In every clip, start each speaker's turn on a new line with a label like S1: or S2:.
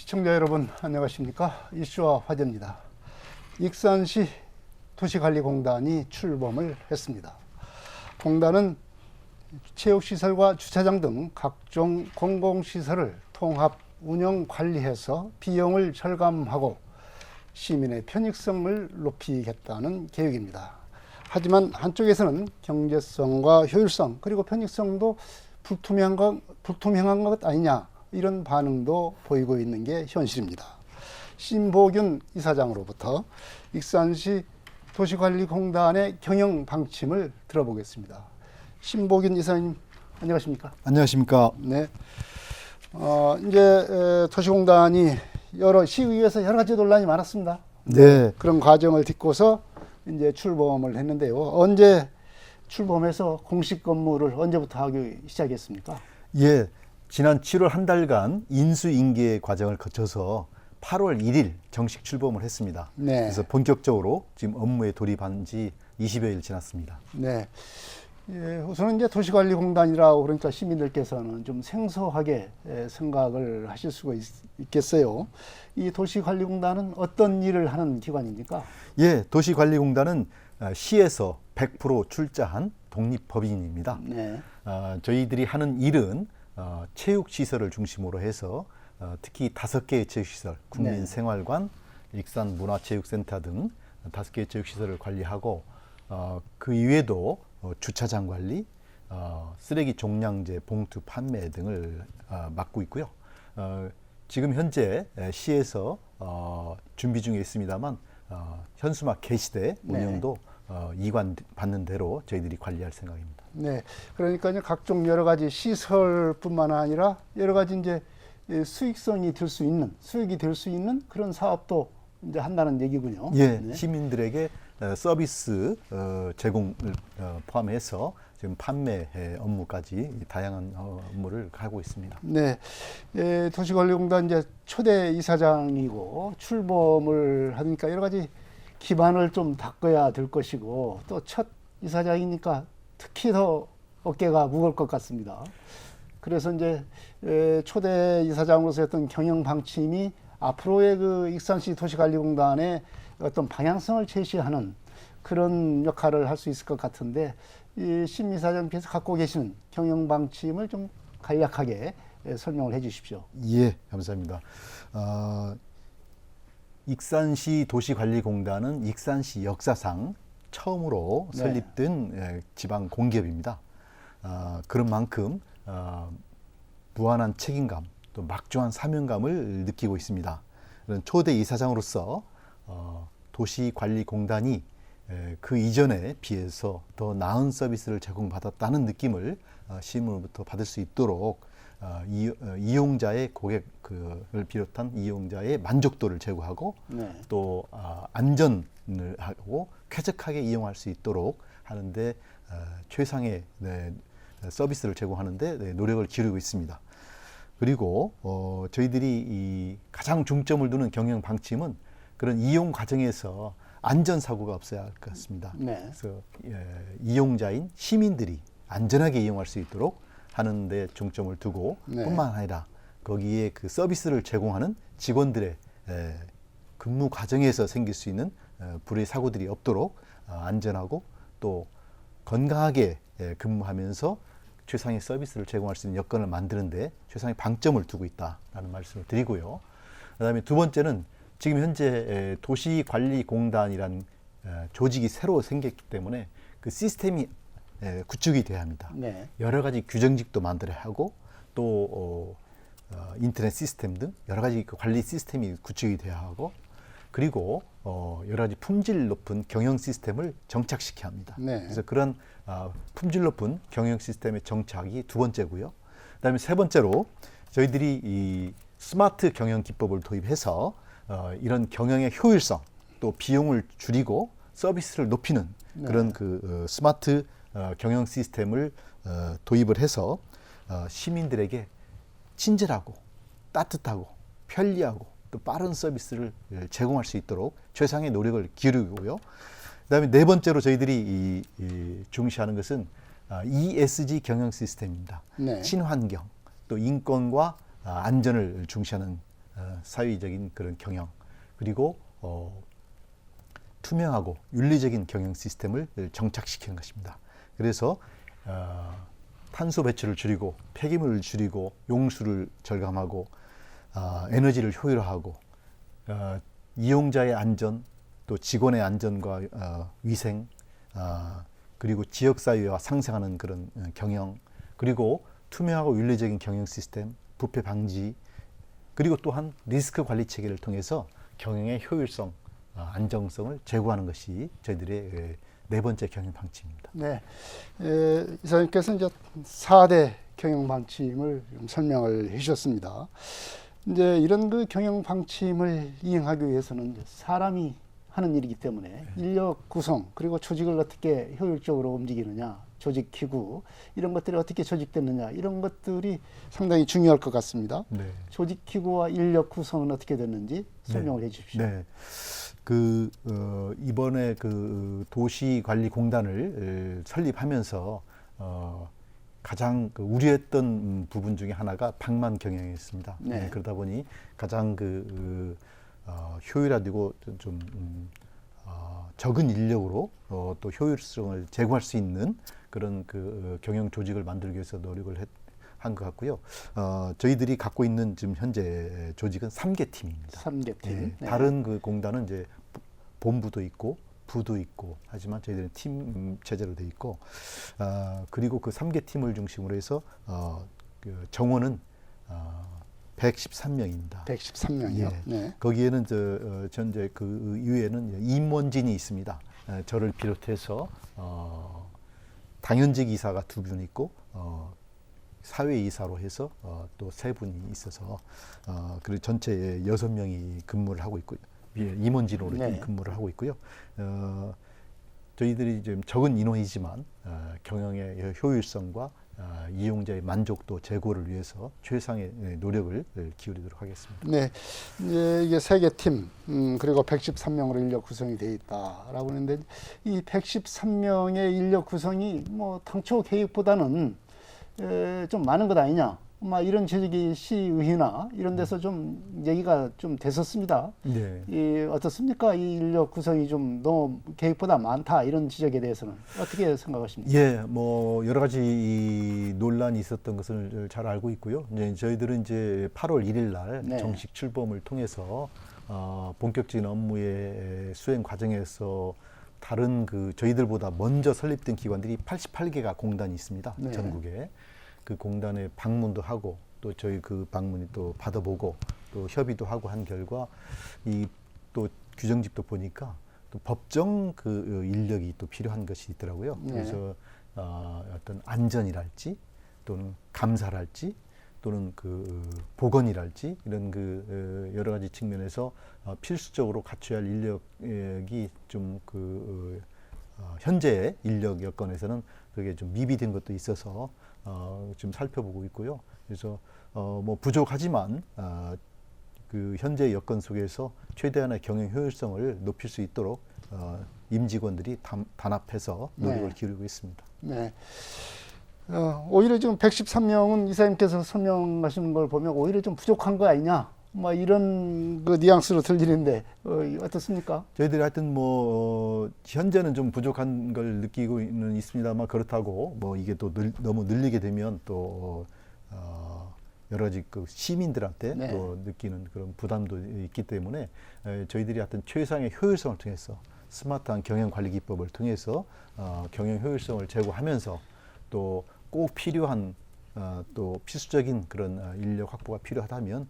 S1: 시청자 여러분 안녕하십니까? 이슈와 화제입니다. 익산시 도시관리공단이 출범을 했습니다. 공단은 체육시설과 주차장 등 각종 공공시설을 통합 운영 관리해서 비용을 절감하고 시민의 편익성을 높이겠다는 계획입니다. 하지만 한쪽에서는 경제성과 효율성 그리고 편익성도 불투명한 것 아니냐 이런 반응도 보이고 있는 게 현실입니다. 신보균 이사장으로부터 익산시 도시관리공단의 경영 방침을 들어보겠습니다. 신보균 이사님 안녕하십니까?
S2: 안녕하십니까?
S1: 네. 이제 도시공단이 시의회에서 여러 가지 논란이 많았습니다.
S2: 네.
S1: 그런 과정을 딛고서 이제 출범을 했는데요. 언제 출범해서 공식 근무를 언제부터 하기 시작했습니까?
S2: 예. 지난 7월 한 달간 인수인계 과정을 거쳐서 8월 1일 정식 출범을 했습니다.
S1: 네.
S2: 그래서 본격적으로 지금 업무에 돌입한 지 20여일 지났습니다.
S1: 네. 예, 우선은 이제 도시관리공단이라고 그러니까 시민들께서는 좀 생소하게 생각을 하실 수가 있겠어요. 이 도시관리공단은 어떤 일을 하는 기관입니까?
S2: 예, 도시관리공단은 시에서 100% 출자한 독립법인입니다.
S1: 네.
S2: 저희들이 하는 일은 체육시설을 중심으로 해서 특히 5개의 체육시설, 국민생활관, 익산문화체육센터 등 5개의 체육시설을 관리하고 그 이외에도 주차장 관리, 쓰레기 종량제 봉투 판매 등을 맡고 있고요. 지금 현재 시에서 준비 중에 있습니다만 현수막 게시대 운영도 이관 받는 대로 저희들이 관리할 생각입니다.
S1: 네. 그러니까 이제 각종 여러 가지 시설뿐만 아니라 여러 가지 이제 수익성이 될 수 있는, 수익이 될 수 있는 그런 사업도 이제 한다는 얘기군요.
S2: 예,
S1: 네.
S2: 시민들에게 서비스 제공을 포함해서 지금 판매 업무까지 다양한 업무를 하고 있습니다.
S1: 네. 도시관리공단 이제 초대 이사장이고 출범을 하니까 여러 가지 기반을 좀 닦아야 될 것이고 또 첫 이사장이니까 특히 더 어깨가 무거울 것 같습니다. 그래서 이제 초대 이사장으로서 어떤 경영 방침이 앞으로의 그 익산시 도시관리공단의 어떤 방향성을 제시하는 그런 역할을 할 수 있을 것 같은데 이 신 이사장께서 갖고 계시는 경영 방침을 좀 간략하게 설명을 해 주십시오.
S2: 예, 감사합니다. 익산시 도시관리공단은 익산시 역사상 처음으로
S1: 네.
S2: 설립된 지방 공기업입니다. 그런 만큼 무한한 책임감, 또 막중한 사명감을 느끼고 있습니다. 그런 초대 이사장으로서 도시관리공단이 그 이전에 비해서 더 나은 서비스를 제공받았다는 느낌을 시민으로부터 받을 수 있도록 이용자의 고객을 비롯한 이용자의 만족도를 제고하고
S1: 네.
S2: 또 안전을 하고 쾌적하게 이용할 수 있도록 하는데 최상의 서비스를 제공하는데 노력을 기울이고 있습니다. 그리고 저희들이 가장 중점을 두는 경영 방침은 그런 이용 과정에서 안전사고가 없어야 할 것 같습니다.
S1: 네.
S2: 그래서 이용자인 시민들이 안전하게 이용할 수 있도록 하는 데 중점을 두고
S1: 네.
S2: 뿐만 아니라 거기에 그 서비스를 제공하는 직원들의 근무 과정에서 생길 수 있는 불의 사고들이 없도록 안전하고 또 건강하게 근무하면서 최상의 서비스를 제공할 수 있는 여건을 만드는데 최상의 방점을 두고 있다라는 말씀을 드리고요. 그다음에 두 번째는 지금 현재 도시관리공단이라는 조직이 새로 생겼기 때문에 그 시스템이 구축이 돼야 합니다.
S1: 네.
S2: 여러 가지 규정직도 만들어야 하고 또 인터넷 시스템 등 여러 가지 그 관리 시스템이 구축이 돼야 하고 그리고 여러 가지 품질 높은 경영 시스템을 정착시켜야 합니다.
S1: 네.
S2: 그래서 그런 품질 높은 경영 시스템의 정착이 두 번째고요. 그다음에 세 번째로 저희들이 이 스마트 경영 기법을 도입해서 이런 경영의 효율성 또 비용을 줄이고 서비스를 높이는 그런 그 스마트 경영 시스템을 도입을 해서 시민들에게 친절하고 따뜻하고 편리하고 또 빠른 서비스를 제공할 수 있도록 최상의 노력을 기울이고요. 그다음에 네 번째로 저희들이 중시하는 것은 ESG 경영 시스템입니다.
S1: 네.
S2: 친환경 또 인권과 안전을 중시하는 사회적인 그런 경영, 그리고 투명하고 윤리적인 경영 시스템을 정착시키는 것입니다. 그래서 탄소 배출을 줄이고 폐기물을 줄이고 용수를 절감하고 에너지를 효율화하고 이용자의 안전, 또 직원의 안전과 위생, 그리고 지역사회와 상생하는 그런 경영, 그리고 투명하고 윤리적인 경영 시스템, 부패 방지, 그리고 또한 리스크 관리 체계를 통해서 경영의 효율성, 안정성을 제고하는 것이 저희들의 네 번째 경영 방침입니다.
S1: 네, 이사님께서 이제 4대 경영 방침을 설명을 해주셨습니다. 이제 이런 그 경영 방침을 이행하기 위해서는 이제 사람이 하는 일이기 때문에 인력 구성, 그리고 조직을 어떻게 효율적으로 움직이느냐, 조직 기구 이런 것들이 어떻게 조직됐느냐, 이런 것들이 상당히 중요할 것 같습니다.
S2: 네.
S1: 조직 기구와 인력 구성은 어떻게 됐는지 설명을 해주십시오.
S2: 네. 이번에 도시관리공단을 설립하면서 가장 우려했던 부분 중에 하나가 방만 경영이었습니다.
S1: 네.
S2: 그러다 보니 가장 효율화되고 좀 적은 인력으로 또 효율성을 제고할 수 있는 그런 경영 조직을 만들기 위해서 노력을 한 것 같고요. 저희들이 갖고 있는 지금 현재 조직은 3개 팀입니다.
S1: 3개 팀.
S2: 예,
S1: 네.
S2: 다른 공단은 이제 본부도 있고 부도 있고 하지만 저희들은 팀 체제로 돼 있고, 그리고 그 3개 팀을 중심으로 해서 정원은 113명입니다.
S1: 113명이요.
S2: 예.
S1: 네.
S2: 거기에는 현재 그 이후에는 임원진이 있습니다. 저를 비롯해서 당연직 이사가 2분 있고 사회 이사로 해서 또 3분이 있어서 그리고 전체 6명이 근무를 하고 있고요. 예, 임원진으로
S1: 네.
S2: 근무를 하고 있고요. 저희들이 좀 적은 인원이지만 경영의 효율성과 이용자의 만족도 제고를 위해서 최상의 노력을 기울이도록 하겠습니다.
S1: 네, 이제 이게 3개 팀, 그리고 113명으로 인력 구성이 되어 있다라고 하는데, 이 113명의 인력 구성이 뭐 당초 계획보다는 좀 많은 것 아니냐, 막 이런 지적이 시의회나 이런 데서 좀 얘기가 좀 됐었습니다.
S2: 네.
S1: 어떻습니까? 이 인력 구성이 좀 너무 계획보다 많다, 이런 지적에 대해서는 어떻게 생각하십니까?
S2: 예, 뭐 여러 가지 이 논란이 있었던 것을 잘 알고 있고요. 이제 저희들은 이제 8월 1일 날
S1: 네.
S2: 정식 출범을 통해서 본격적인 업무의 수행 과정에서 다른 저희들보다 먼저 설립된 기관들이 88개가 공단이 있습니다.
S1: 네.
S2: 전국에. 그 공단에 방문도 하고 또 저희 그 방문이 또 받아보고 또 협의도 하고 한 결과 이 또 규정집도 보니까 또 법정 인력이 또 필요한 것이 있더라고요.
S1: 네.
S2: 그래서 어떤 안전이랄지 또는 감사랄지 또는 보건이랄지 이런 여러 가지 측면에서 필수적으로 갖춰야 할 인력이 좀 현재의 인력 여건에서는 그게 좀 미비된 것도 있어서 좀 살펴보고 있고요. 그래서 뭐 부족하지만 현재 여건 속에서 최대한의 경영 효율성을 높일 수 있도록 임직원들이 단합해서 노력을
S1: 네.
S2: 기울이고 있습니다.
S1: 네. 오히려 지금 113명은 이사님께서 설명하시는 걸 보면 오히려 좀 부족한 거 아니냐, 뭐 이런 뉘앙스로 들리는데 어떻습니까?
S2: 저희들이 하여튼 현재는 좀 부족한 걸 느끼고는 있습니다만, 그렇다고 뭐 이게 또 너무 늘리게 되면 또 여러 가지 시민들한테
S1: 네.
S2: 또 느끼는 그런 부담도 있기 때문에 저희들이 하여튼 최상의 효율성을 통해서 스마트한 경영 관리 기법을 통해서 경영 효율성을 제고하면서 또 꼭 필요한 또 필수적인 그런 인력 확보가 필요하다면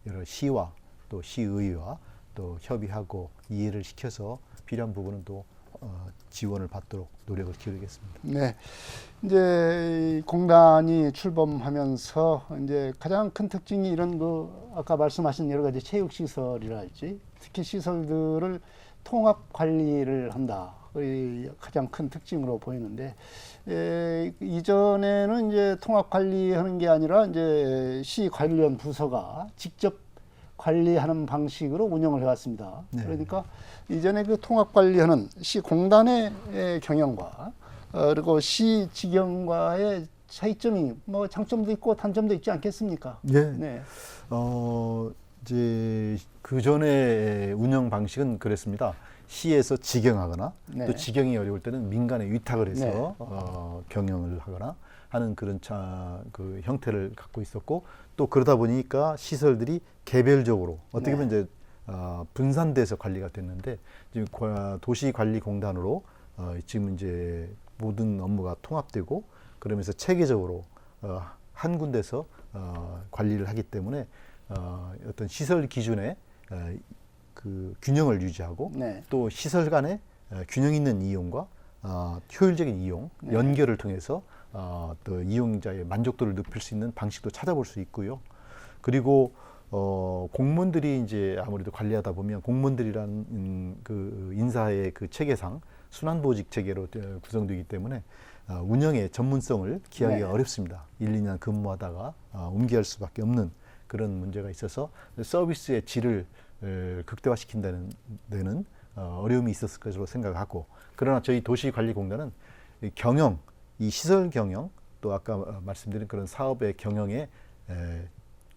S2: 여러 시와 또 시의회와 또 협의하고 이해를 시켜서 필요한 부분은 또 지원을 받도록 노력을 기울이겠습니다.
S1: 네. 이제 이 공단이 출범하면서 이제 가장 큰 특징이 이런 아까 말씀하신 여러 가지 체육 시설이랄지 특히 시설들을 통합 관리를 한다. 가장 큰 특징으로 보이는데, 이전에는 이제 통합 관리하는 게 아니라 이제 시 관련 부서가 직접 관리하는 방식으로 운영을 해왔습니다.
S2: 네.
S1: 그러니까 이전에 그 통합 관리하는 시 공단의 경영과 그리고 시 직영과의 차이점이 뭐 장점도 있고 단점도 있지 않겠습니까?
S2: 예.
S1: 네.
S2: 이제 그 전에 운영 방식은 그랬습니다. 시에서 직영하거나
S1: 네.
S2: 또 직영이 어려울 때는 민간에 위탁을 해서
S1: 네.
S2: 경영을 하거나 하는 그런 그 형태를 갖고 있었고, 또 그러다 보니까 시설들이 개별적으로 어떻게 보면
S1: 네.
S2: 이제 분산돼서 관리가 됐는데, 지금 도시관리공단으로 지금 이제 모든 업무가 통합되고 그러면서 체계적으로 한 군데서 관리를 하기 때문에 어떤 시설 기준의 그 균형을 유지하고
S1: 네.
S2: 또 시설 간의 균형 있는 이용과 효율적인 이용,
S1: 네.
S2: 연결을 통해서 또 이용자의 만족도를 높일 수 있는 방식도 찾아볼 수 있고요. 그리고 공무원들이 이제 아무래도 관리하다 보면 공무원들이라는 그 인사의 그 체계상 순환보직 체계로 구성되기 때문에 운영의 전문성을 기하기가
S1: 네.
S2: 어렵습니다. 1, 2년 근무하다가 옮겨갈 수밖에 없는 그런 문제가 있어서 서비스의 질을 극대화시킨다는 데는 어려움이 있었을 것으로 생각하고, 그러나 저희 도시관리공단은 이 경영, 이 시설 경영, 또 아까 말씀드린 그런 사업의 경영에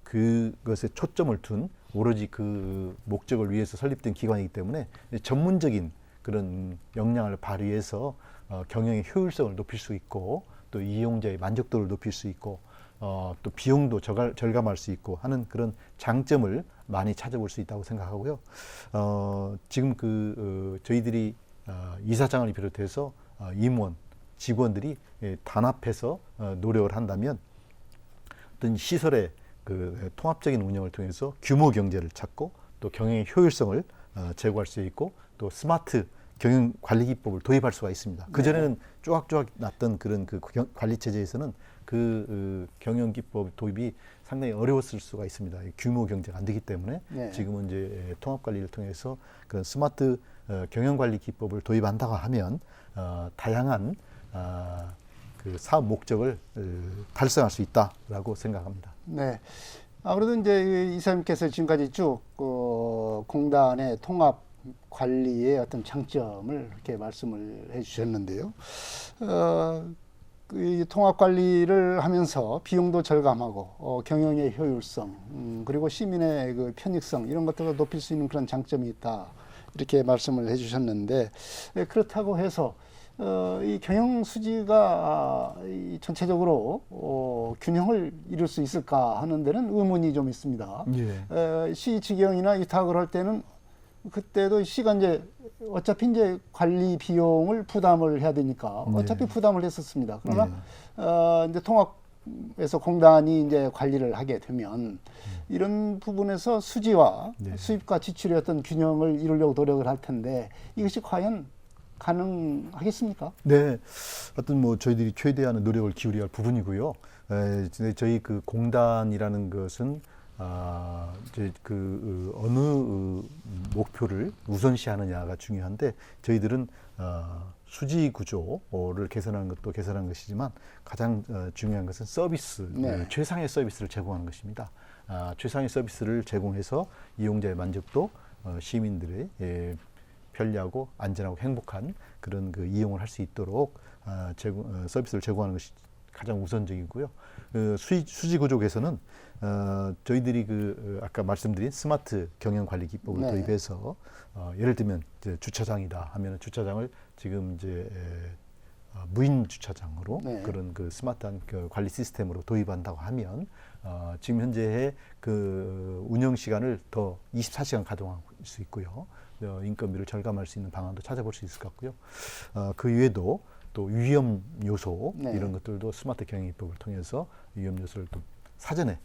S2: 그것에 초점을 둔 오로지 그 목적을 위해서 설립된 기관이기 때문에 전문적인 그런 역량을 발휘해서 경영의 효율성을 높일 수 있고 또 이용자의 만족도를 높일 수 있고 또 비용도 절감할 수 있고 하는 그런 장점을 많이 찾아볼 수 있다고 생각하고요. 지금 저희들이 이사장을 비롯해서 임원, 직원들이 단합해서 노력을 한다면 어떤 시설의 그 통합적인 운영을 통해서 규모 경제를 찾고 또 경영의 효율성을 제고할 수 있고 또 스마트 경영 관리 기법을 도입할 수가 있습니다. 그 전에는 쪼각쪼각 났던 그런 그 관리 체제에서는 경영 기법 도입이 상당히 어려웠을 수가 있습니다. 규모 경제가 안 되기 때문에
S1: 네.
S2: 지금은 이제 통합 관리를 통해서 그런 스마트 경영 관리 기법을 도입한다고 하면 다양한 그 사업 목적을 달성할 수 있다라고 생각합니다.
S1: 네. 아무래도 이제 이사님께서 지금까지 쭉 공단의 통합 관리의 어떤 장점을 이렇게 말씀을 해주셨는데요. 이 통합 관리를 하면서 비용도 절감하고 경영의 효율성 그리고 시민의 그 편익성 이런 것들을 높일 수 있는 그런 장점이 있다 이렇게 말씀을 해주셨는데, 그렇다고 해서 이 경영 수지가 이 전체적으로 균형을 이룰 수 있을까 하는 데는 의문이 좀 있습니다.
S2: 예.
S1: 시 직영이나 위탁을 할 때는 그때도 시가 이제 어차피 이제 관리 비용을 부담을 해야 되니까 어차피 부담을 했었습니다. 그러나 이제 통합에서 공단이 이제 관리를 하게 되면 이런 부분에서 수지와 수입과 지출의 어떤 균형을 이루려고 노력을 할 텐데 이것이 과연 가능하겠습니까?
S2: 네, 하여튼 뭐 저희들이 최대한의 노력을 기울여야 할 부분이고요. 저희 그 공단이라는 것은 이제 어느 목표를 우선시하느냐가 중요한데, 저희들은 수지 구조를 개선하는 것도 개선한 것이지만 가장 중요한 것은 서비스, 최상의 서비스를 제공하는 것입니다. 최상의 서비스를 제공해서 이용자의 만족도, 시민들의 편리하고 안전하고 행복한 그런 그 이용을 할 수 있도록 서비스를 제공하는 것이 가장 우선적이고요. 수지 구조 개선은 저희들이 아까 말씀드린 스마트 경영 관리 기법을 도입해서 예를 들면 이제 주차장이다 하면은 주차장을 지금 이제 무인 주차장으로 그런 그 스마트한 그 관리 시스템으로 도입한다고 하면 지금 현재의 그 운영 시간을 더 24시간 가동할 수 있고요. 인건비를 절감할 수 있는 방안도 찾아볼 수 있을 것 같고요. 그 이외에도 또 위험 요소 이런 것들도 스마트 경영 기법을 통해서 위험 요소를 또 사전에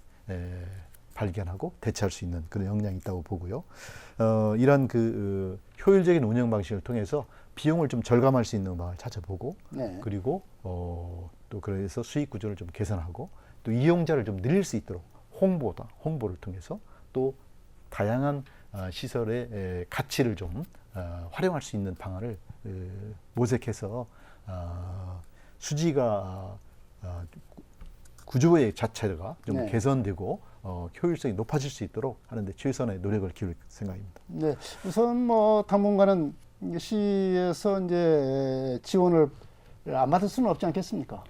S2: 발견하고 대처할 수 있는 그런 역량이 있다고 보고요. 이러한 그 효율적인 운영 방식을 통해서 비용을 좀 절감할 수 있는 방안을 찾아보고 그리고 또 그래서 수익 구조를 좀 개선하고 또 이용자를 좀 늘릴 수 있도록 홍보를 통해서 또 다양한 시설의 가치를 좀 활용할 수 있는 방안을 모색해서 수지가 구조의 자체가 좀 개선되고 효율성이 높아질 수 있도록 하는데 최선의 노력을 기울일 생각입니다.
S1: 네, 우선 뭐 당분간은 시에서 이제 지원을 안 받을 수는 없지 않겠습니까?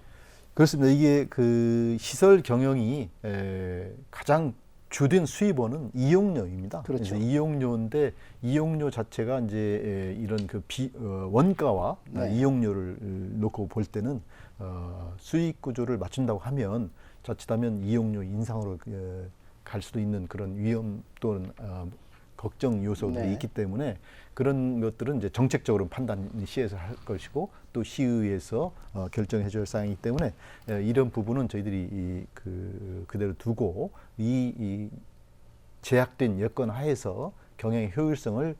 S2: 그렇습니다. 이게 그 시설 경영이 가장 주된 수입원은 이용료입니다.
S1: 그렇죠.
S2: 그래서 이용료인데 이용료 자체가 이제 이런 그 원가와
S1: 네.
S2: 이용료를 놓고 볼 때는 수익 구조를 맞춘다고 하면 자칫하면 이용료 인상으로 갈 수도 있는 그런 위험 또는 걱정 요소들이
S1: 네.
S2: 있기 때문에 그런 것들은 이제 정책적으로 판단 시에서 할 것이고 또 시의회에서 결정해 줄 사항이기 때문에 이런 부분은 저희들이 그대로 두고 이 제약된 여건 하에서 경영의 효율성을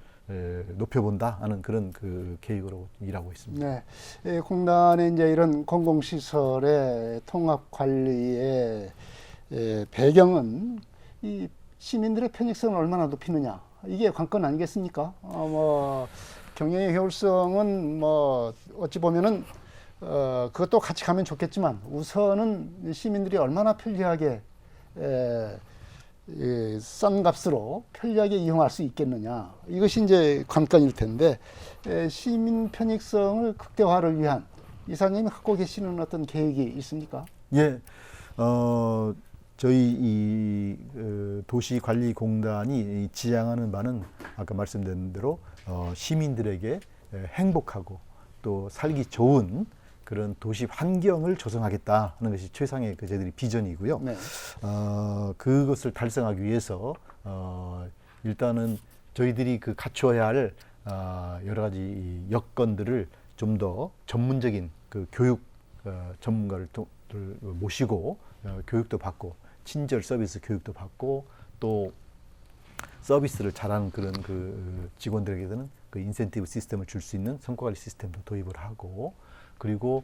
S2: 높여본다 하는 그런 그 계획으로 일하고 있습니다.
S1: 네. 공단의 이제 이런 공공시설의 통합 관리의 배경은 이 시민들의 편익성을 얼마나 높이느냐, 이게 관건 아니겠습니까? 뭐 경영의 효율성은 뭐 어찌 보면은 그것도 같이 가면 좋겠지만 우선은 시민들이 얼마나 편리하게 싼 값으로 편리하게 이용할 수 있겠느냐, 이것이 이제 관건일 텐데 시민 편익성을 극대화를 위한 이사님이 갖고 계시는 어떤 계획이 있습니까?
S2: 예, 저희 도시관리공단이 지향하는 바는 아까 말씀드린 대로 시민들에게 행복하고 또 살기 좋은 그런 도시 환경을 조성하겠다 하는 것이 최상의 저희들이 비전이고요.
S1: 네.
S2: 그것을 달성하기 위해서 일단은 저희들이 갖춰야 할 여러 가지 여건들을 좀 더 전문적인 그 교육 전문가를 모시고 교육도 받고 친절 서비스 교육도 받고 또 서비스를 잘하는 그런 직원들에게는 그 인센티브 시스템을 줄 수 있는 성과관리 시스템도 도입을 하고, 그리고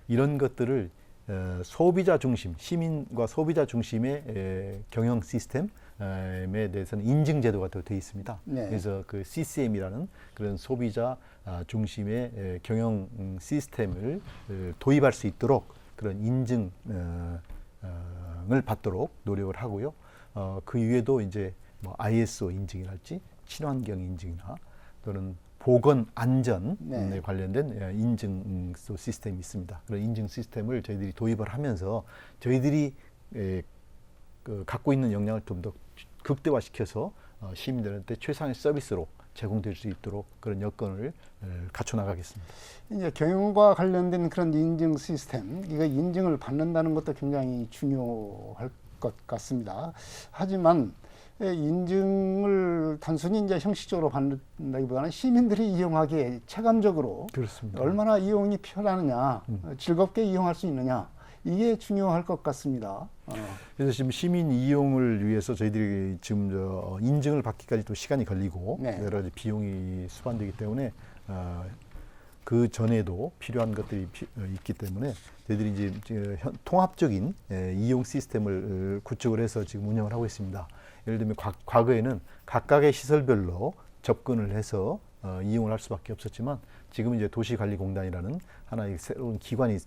S2: 이런 것들을 소비자 중심, 시민과 소비자 중심의 경영 시스템에 대해서는 인증 제도가 되어 있습니다.
S1: 네.
S2: 그래서 그 CCM이라는 그런 소비자 중심의 경영 시스템을 도입할 수 있도록 그런 인증을 받도록 노력을 하고요. 그 이외에도 이제 뭐 ISO 인증이랄지 친환경 인증이나 또는 보건 안전에
S1: 네.
S2: 관련된 인증 시스템이 있습니다. 그런 인증 시스템을 저희들이 도입을 하면서 저희들이 갖고 있는 역량을 좀 더 극대화시켜서 시민들한테 최상의 서비스로 제공될 수 있도록 그런 여건을 갖춰 나가겠습니다.
S1: 이제 경영과 관련된 그런 인증 시스템, 이거 인증을 받는다는 것도 굉장히 중요할 것 같습니다. 하지만 인증을 단순히 이제 형식적으로 받는다기보다는 시민들이 이용하기에 체감적으로
S2: 그렇습니다.
S1: 얼마나 이용이 편하느냐, 즐겁게 이용할 수 있느냐, 이게 중요할 것 같습니다.
S2: 그래서 지금 시민 이용을 위해서 저희들이 지금 인증을 받기까지 또 시간이 걸리고
S1: 네.
S2: 여러 가지 비용이 수반되기 때문에 그 전에도 필요한 것들이 있기 때문에 저희들이 이제 통합적인 이용 시스템을 구축을 해서 지금 운영을 하고 있습니다. 예를 들면 과거에는 각각의 시설별로 접근을 해서 이용을 할 수밖에 없었지만 지금 이제 도시관리공단이라는 하나의 새로운 기관이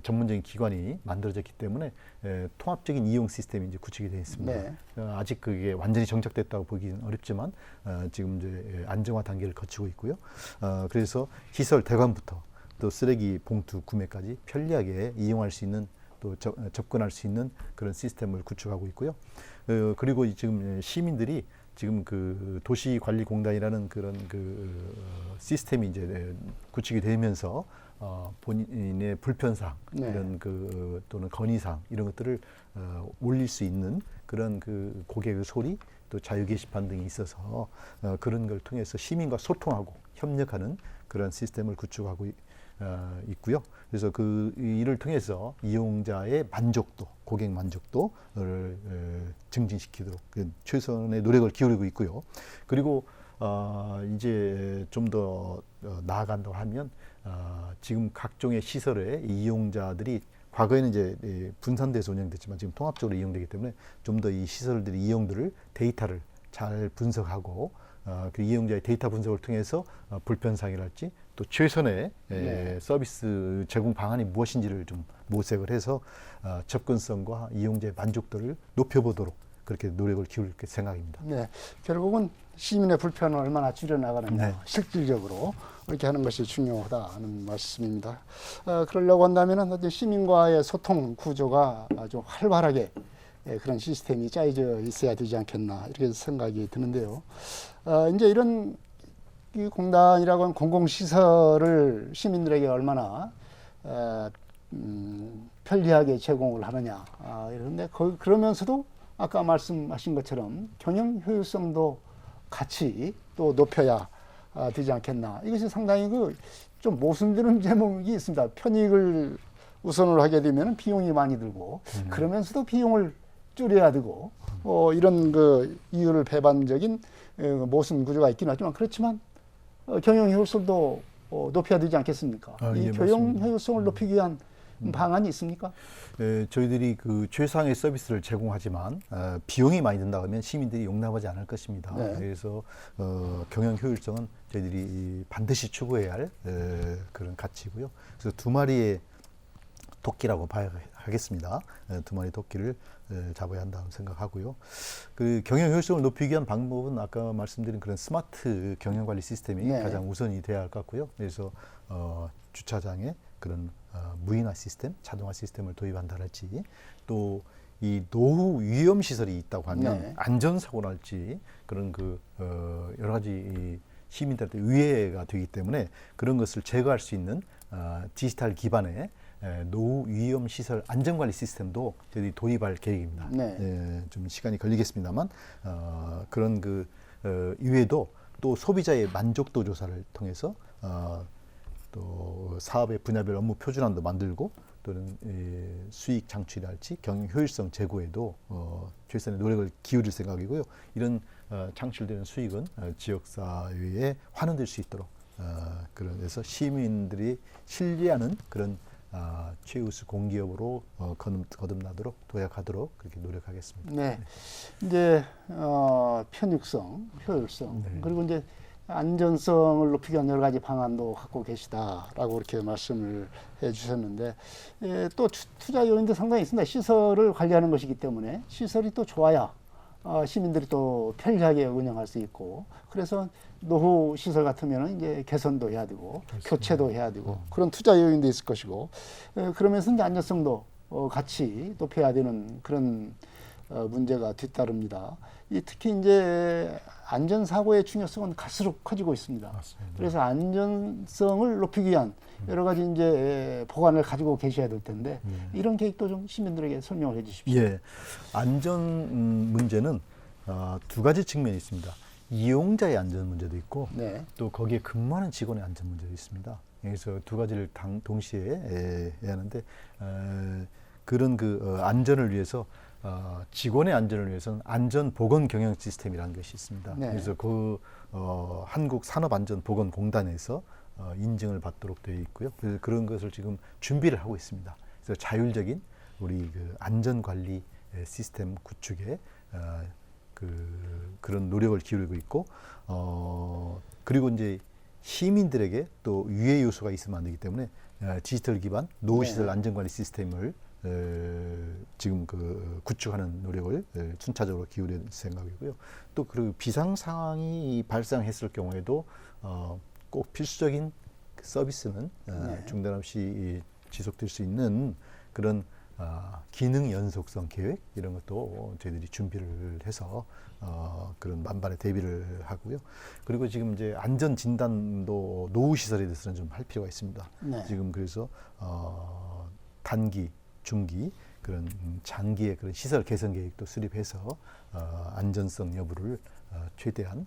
S2: 전문적인 기관이 만들어졌기 때문에 통합적인 이용 시스템이 이제 구축이 되어 있습니다.
S1: 네.
S2: 아직 그게 완전히 정착됐다고 보기는 어렵지만 지금 이제 안정화 단계를 거치고 있고요. 그래서 시설 대관부터 또 쓰레기 봉투 구매까지 편리하게 이용할 수 있는 또 접근할 수 있는 그런 시스템을 구축하고 있고요. 그리고 지금 시민들이 지금 그 도시관리공단이라는 그런 시스템이 이제 구축이 되면서 본인의 불편사항
S1: 네.
S2: 이런 또는 건의사항 이런 것들을 올릴 수 있는 그런 고객의 소리 또 자유 게시판 등이 있어서 그런 걸 통해서 시민과 소통하고 협력하는 그런 시스템을 구축하고 있고요. 그래서 그 일을 통해서 이용자의 만족도, 고객 만족도를 증진시키도록 최선의 노력을 기울이고 있고요. 그리고 이제 좀 더 나아간다고 하면 지금 각종의 시설의 이용자들이 과거에는 이제 분산돼서 운영됐지만 지금 통합적으로 이용되기 때문에 좀 더 이 시설들의 이용들을 데이터를 잘 분석하고 그 이용자의 데이터 분석을 통해서 불편사항이랄지 또 최선의 서비스 제공 방안이 무엇인지를 좀 모색을 해서 접근성과 이용자의 만족도를 높여보도록 그렇게 노력을 기울일 생각입니다.
S1: 네, 결국은 시민의 불편을 얼마나 줄여나가느냐,
S2: 네.
S1: 실질적으로 이렇게 하는 것이 중요하다는 말씀입니다. 그러려고 한다면 시민과의 소통 구조가 아주 활발하게 그런 시스템이 짜여져 있어야 되지 않겠나 이렇게 생각이 드는데요. 이제 이런 이 공단이라고 하는 공공시설을 시민들에게 얼마나 편리하게 제공을 하느냐. 그런데 그러면서도 아까 말씀하신 것처럼 경영 효율성도 같이 또 높여야 되지 않겠나. 이것이 상당히 좀 모순되는 제목이 있습니다. 편익을 우선을 하게 되면 비용이 많이 들고 그러면서도 비용을 줄여야 되고 이런 이유를 배반적인 모순 구조가 있긴 하지만 그렇지만 경영 효율성도 높여야 되지 않겠습니까? 이
S2: 예,
S1: 경영
S2: 맞습니다.
S1: 효율성을 높이기 위한 방안이 있습니까?
S2: 저희들이 그 최상의 서비스를 제공하지만 비용이 많이 든다 하면 시민들이 용납하지 않을 것입니다.
S1: 네.
S2: 그래서 경영 효율성은 저희들이 반드시 추구해야 할 그런 가치고요. 그래서 두 마리의 토끼라고 봐야 하겠습니다. 두 마리 토끼를 잡아야 한다고 생각하고요. 그 경영 효율성을 높이기 위한 방법은 아까 말씀드린 그런 스마트 경영 관리 시스템이
S1: 네.
S2: 가장 우선이 돼야 할 것 같고요. 그래서 주차장에 그런 무인화 시스템, 자동화 시스템을 도입한다랄지 또 이 노후 위험 시설이 있다고 하면
S1: 네.
S2: 안전사고 날지 그런 여러 가지 이 시민들한테 위해가 되기 때문에 그런 것을 제거할 수 있는 디지털 기반의 노후 위험 시설 안전관리 시스템도 저희들이 도입할 계획입니다.
S1: 네.
S2: 좀 시간이 걸리겠습니다만 그런 이외에도 또 소비자의 만족도 조사를 통해서 또 사업의 분야별 업무 표준안도 만들고 또는 수익 창출이랄지 경영 효율성 제고에도 최선의 노력을 기울일 생각이고요. 이런 창출되는 수익은 지역사회에 환원될 수 있도록 그래서 시민들이 신뢰하는 그런 최우수 공기업으로 거듭나도록 도약하도록 그렇게 노력하겠습니다.
S1: 네. 이제 편익성, 효율성
S2: 네.
S1: 그리고 이제 안전성을 높이기 위한 여러 가지 방안도 갖고 계시다라고 이렇게 말씀을 해주셨는데 또 투자 요인도 상당히 있습니다. 시설을 관리하는 것이기 때문에 시설이 또 좋아야 시민들이 또 편리하게 운영할 수 있고 그래서 노후 시설 같으면 이제 개선도 해야 되고
S2: 그렇습니다.
S1: 교체도 해야 되고 그런 투자 요인도 있을 것이고 그러면서 이제 안전성도 같이 높여야 되는 그런 문제가 뒤따릅니다. 특히 이제 안전사고의 중요성은 갈수록 커지고 있습니다.
S2: 맞습니다.
S1: 그래서 안전성을 높이기 위한 여러 가지 이제 보관을 가지고 계셔야 될 텐데 이런 계획도 좀 시민들에게 설명을 해 주십시오.
S2: 예, 안전 문제는 두 가지 측면이 있습니다. 이용자의 안전 문제도 있고
S1: 네.
S2: 또 거기에 근무하는 직원의 안전 문제도 있습니다. 그래서 두 가지를 동시에 해야 하는데 그런 안전을 위해서 직원의 안전을 위해서는 안전보건 경영 시스템이라는 것이 있습니다.
S1: 네.
S2: 그래서 한국산업안전보건공단에서 인증을 받도록 되어 있고요. 그래서 그런 것을 지금 준비를 하고 있습니다. 그래서 자율적인 우리 안전관리 시스템 구축에 그런 노력을 기울이고 있고 그리고 이제 시민들에게 또 유해 요소가 있으면 안 되기 때문에 디지털 기반 노후시설
S1: 네.
S2: 안전관리 시스템을 지금 구축하는 노력을 순차적으로 기울일 생각이고요. 또 그리고 비상 상황이 발생했을 경우에도 꼭 필수적인 서비스는
S1: 네.
S2: 중단 없이 지속될 수 있는 그런 기능 연속성 계획 이런 것도 저희들이 준비를 해서 그런 만반의 대비를 하고요. 그리고 지금 이제 안전 진단도 노후 시설에 대해서는 좀 할 필요가 있습니다.
S1: 네.
S2: 지금 그래서 단기, 중기 그런 장기의 그런 시설 개선 계획도 수립해서 안전성 여부를 최대한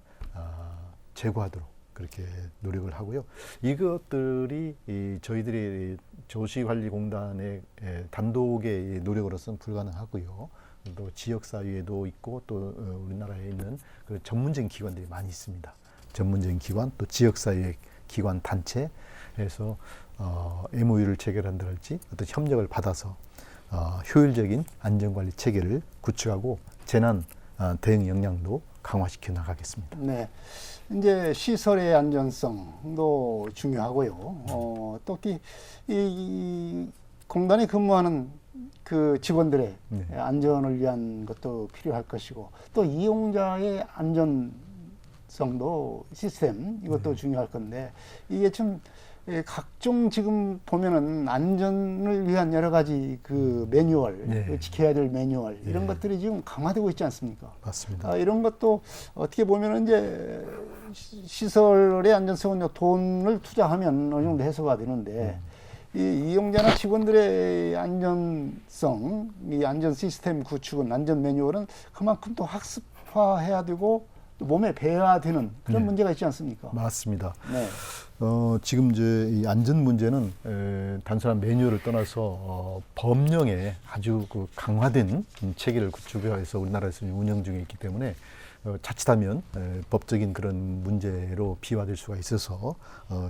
S2: 제고하도록 그렇게 노력을 하고요. 이것들이 저희들이 조시관리공단의 단독의 노력으로서는 불가능하고요. 또 지역사회에도 있고 또 우리나라에 있는 그 전문적인 기관들이 많이 있습니다. 전문적인 기관 또 지역사회 기관 단체에서 MOU를 체결한다랄지 어떤 협력을 받아서 효율적인 안전관리 체계를 구축하고 재난 대응 역량도 강화시켜 나가겠습니다.
S1: 네. 이제 시설의 안전성도 중요하고요. 또 이 공단에 근무하는 그 직원들의
S2: 네.
S1: 안전을 위한 것도 필요할 것이고 또 이용자의 안전성도 시스템 이것도 중요할 건데 이게 참 각종 지금 보면은 안전을 위한 여러 가지 그 매뉴얼,
S2: 네.
S1: 지켜야 될 매뉴얼 이런
S2: 네.
S1: 것들이 지금 강화되고 있지 않습니까?
S2: 맞습니다.
S1: 이런 것도 어떻게 보면은 이제 시설의 안전성은 돈을 투자하면 어느 정도 해소가 되는데 이 이용자나 직원들의 안전성, 이 안전 시스템 구축은 안전 매뉴얼은 그만큼 또 학습화해야 되고 또 몸에 배야 되는 그런
S2: 네.
S1: 문제가 있지 않습니까?
S2: 맞습니다.
S1: 네.
S2: 지금 이제 이 안전 문제는 단순한 매뉴얼을 떠나서 법령에 아주 그 강화된 체계를 구축해서 우리나라에서 운영 중에 있기 때문에 자칫하면 법적인 그런 문제로 비화될 수가 있어서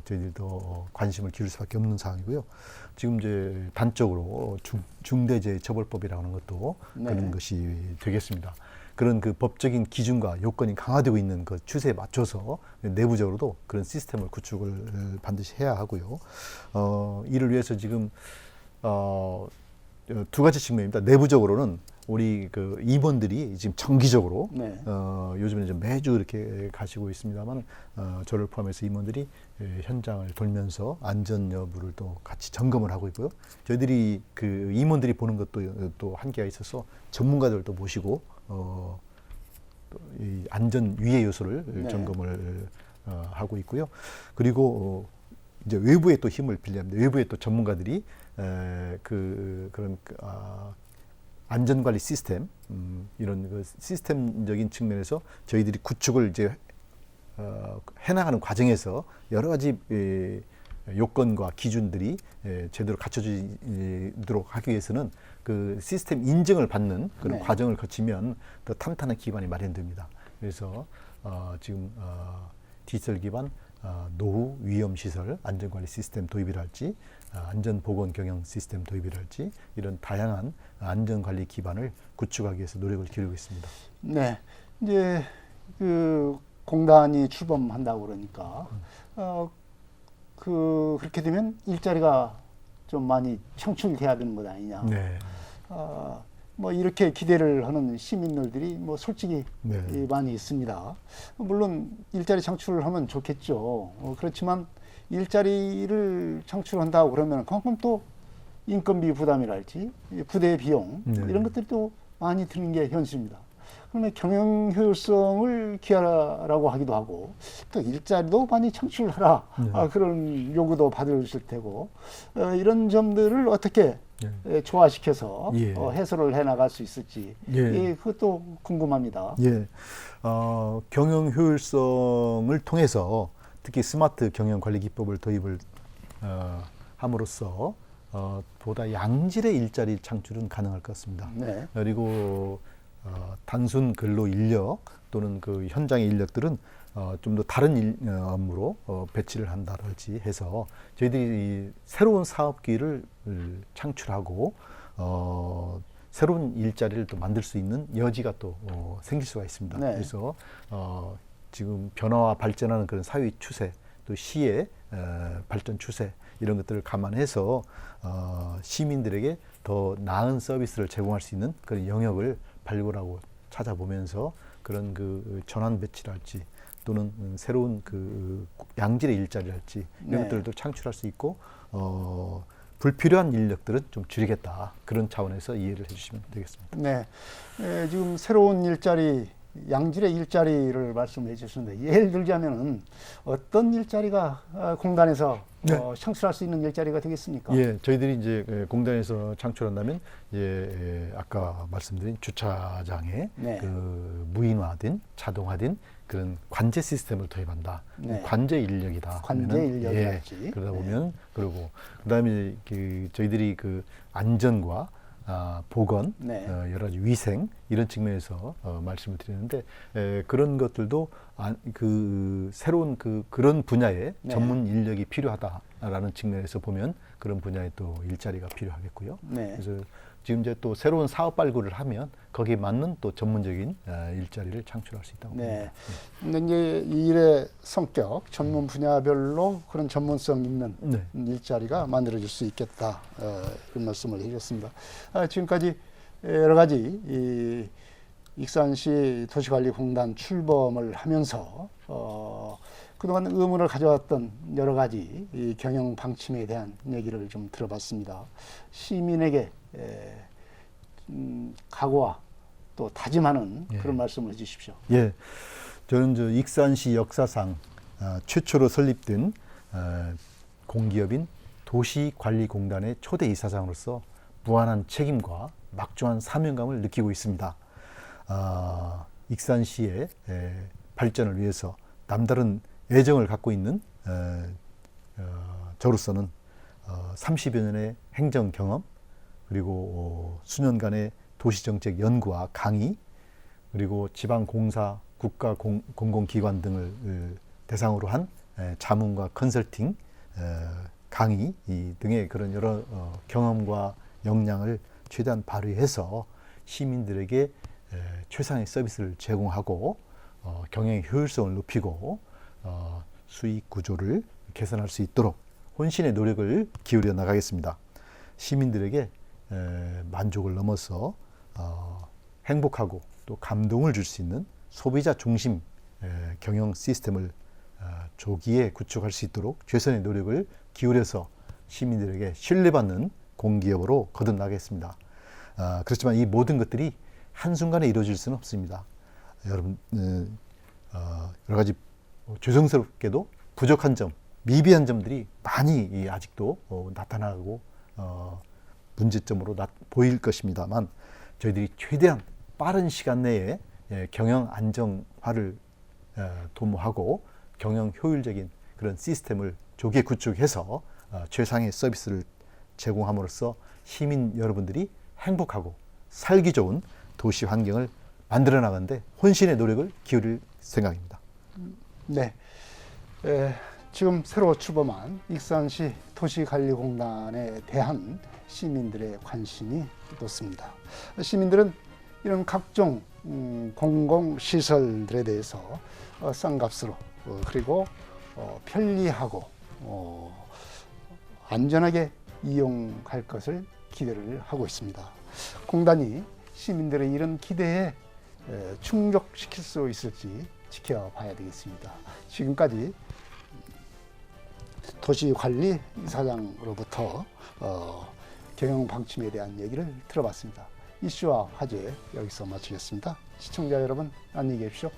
S2: 저희들도 관심을 기울일 수밖에 없는 상황이고요. 지금 이제 단적으로 중대재해처벌법이라고 하는 것도
S1: 네.
S2: 그런 것이 되겠습니다. 그런 그 법적인 기준과 요건이 강화되고 있는 그 추세에 맞춰서 내부적으로도 그런 시스템을 구축을 반드시 해야 하고요. 이를 위해서 지금 두 가지 측면입니다. 내부적으로는 우리 그 임원들이 지금 정기적으로
S1: 네.
S2: 요즘에 좀 매주 이렇게 가시고 있습니다만 저를 포함해서 임원들이 현장을 돌면서 안전 여부를 또 같이 점검을 하고 있고요. 저희들이 그 임원들이 보는 것도 또 한계가 있어서 전문가들도 모시고 또 이 안전 위해 요소를
S1: 네.
S2: 점검을 하고 있고요. 그리고 이제 외부에 또 힘을 빌려합니다. 외부에 또 전문가들이 그런 안전관리 시스템 이런 그 시스템적인 측면에서 저희들이 구축을 이제 해나가는 과정에서 여러 가지 요건과 기준들이 제대로 갖춰지도록 하기 위해서는 그 시스템 인증을 받는 그런
S1: 네.
S2: 과정을 거치면 더 탄탄한 기반이 마련됩니다. 그래서 지금 디지털 기반 노후 위험 시설 안전관리 시스템 도입이랄지 안전보건 경영 시스템 도입이랄지 이런 다양한 안전관리 기반을 구축하기 위해서 노력을 기울이고 있습니다.
S1: 네. 이제 그 공단이 출범한다고 그러니까 그렇게 되면 일자리가 좀 많이 창출돼야 되는 것 아니냐.
S2: 네.
S1: 뭐 이렇게 기대를 하는 시민들이 뭐 솔직히
S2: 네.
S1: 많이 있습니다. 물론 일자리 창출을 하면 좋겠죠. 그렇지만 일자리를 창출한다고 그러면 그만큼 또 인건비 부담이랄지 부대 비용
S2: 네.
S1: 이런 것들이 또 많이 드는 게 현실입니다. 그러면 경영 효율성을 기하라고 하기도 하고 또 일자리도 많이 창출하라
S2: 네.
S1: 그런 요구도 받으실 테고 이런 점들을 어떻게 조화시켜서
S2: 예.
S1: 해소를 해 나갈 수 있을지
S2: 예.
S1: 그것도 궁금합니다.
S2: 예, 경영 효율성을 통해서 특히 스마트 경영 관리 기법을 도입을 함으로써 보다 양질의 일자리 창출은 가능할 것 같습니다.
S1: 네.
S2: 그리고 단순 근로 인력 또는 그 현장의 인력들은 좀 더 다른 업무로 배치를 한다랄지 해서 저희들이 이 새로운 사업기를 창출하고 새로운 일자리를 또 만들 수 있는 여지가 또 생길 수가 있습니다.
S1: 네.
S2: 그래서 지금 변화와 발전하는 그런 사회 추세 또 시의 발전 추세 이런 것들을 감안해서 시민들에게 더 나은 서비스를 제공할 수 있는 그런 영역을 발굴하고 찾아보면서 그런 그 전환 배치랄지 또는 새로운 그 양질의 일자리랄지 이런
S1: 네.
S2: 것들도 창출할 수 있고 불필요한 인력들은 좀 줄이겠다 그런 차원에서 이해를 해주시면 되겠습니다.
S1: 네. 지금 새로운 일자리, 양질의 일자리를 말씀해 주셨는데 예를 들자면은 어떤 일자리가 공단에서
S2: 네.
S1: 창출할 수 있는 일자리가 되겠습니까?
S2: 예, 저희들이 이제 공단에서 창출한다면 아까 말씀드린 주차장에
S1: 네.
S2: 그 무인화된 자동화된 그런 관제 시스템을 도입한다.
S1: 네.
S2: 관제 인력이다.
S1: 관제
S2: 하면은,
S1: 인력이랄지.
S2: 그러다
S1: 네.
S2: 보면 그러고 그다음에 저희들이 그 안전과 보건,
S1: 네.
S2: 여러 가지 위생 이런 측면에서 말씀을 드리는데 그런 것들도 그 새로운 그런 분야에
S1: 네.
S2: 전문 인력이 필요하다라는 측면에서 보면 그런 분야에 또 일자리가 필요하겠고요.
S1: 네.
S2: 그래서 지금 이제 또 새로운 사업 발굴을 하면 거기에 맞는 또 전문적인 일자리를 창출할 수 있다고
S1: 네.
S2: 봅니다.
S1: 근데 이제 이 일의 성격, 전문 분야별로 그런 전문성 있는
S2: 네.
S1: 일자리가 만들어질 수 있겠다. 그런 말씀을 해주셨습니다. 지금까지 여러 가지 익산시 도시관리공단 출범을 하면서 그동안 의문을 가져왔던 여러 가지 이 경영 방침에 대한 얘기를 좀 들어봤습니다. 시민에게 각오와 또 다짐하는 그런 말씀을 해주십시오.
S2: 예, 저는 저 익산시 역사상 최초로 설립된 공기업인 도시관리공단의 초대 이사장으로서 무한한 책임과 막중한 사명감을 느끼고 있습니다. 익산시의 발전을 위해서 남다른 애정을 갖고 있는 저로서는 30여 년의 행정 경험, 그리고 수년간의 도시정책 연구와 강의, 그리고 지방공사, 국가공공기관 등을 대상으로 한 자문과 컨설팅, 강의 등의 그런 여러 경험과 역량을 최대한 발휘해서 시민들에게 최상의 서비스를 제공하고 경영의 효율성을 높이고 수익 구조를 개선할 수 있도록 혼신의 노력을 기울여 나가겠습니다. 시민들에게 만족을 넘어서 행복하고 또 감동을 줄 수 있는 소비자 중심 경영 시스템을 조기에 구축할 수 있도록 최선의 노력을 기울여서 시민들에게 신뢰받는 공기업으로 거듭나겠습니다. 그렇지만 이 모든 것들이 한순간에 이루어질 수는 없습니다. 여러분, 여러 가지 죄송스럽게도 부족한 점, 미비한 점들이 많이 아직도 나타나고 문제점으로 보일 것입니다만, 저희들이 최대한 빠른 시간 내에 경영 안정화를 도모하고 경영 효율적인 그런 시스템을 조기에 구축해서 최상의 서비스를 제공함으로써 시민 여러분들이 행복하고 살기 좋은 도시 환경을 만들어 나가는데 혼신의 노력을 기울일 생각입니다.
S1: 네, 지금 새로 출범한 익산시 도시관리공단에 대한 시민들의 관심이 높습니다. 시민들은 이런 각종 공공시설들에 대해서 싼 값으로 그리고 편리하고 안전하게 이용할 것을 기대를 하고 있습니다. 공단이 시민들의 이런 기대에 충족시킬 수 있을지 지켜봐야 되겠습니다. 지금까지 도시관리 이사장으로부터 경영 방침에 대한 얘기를 들어봤습니다. 이슈와 화제 여기서 마치겠습니다. 시청자 여러분 안녕히 계십시오.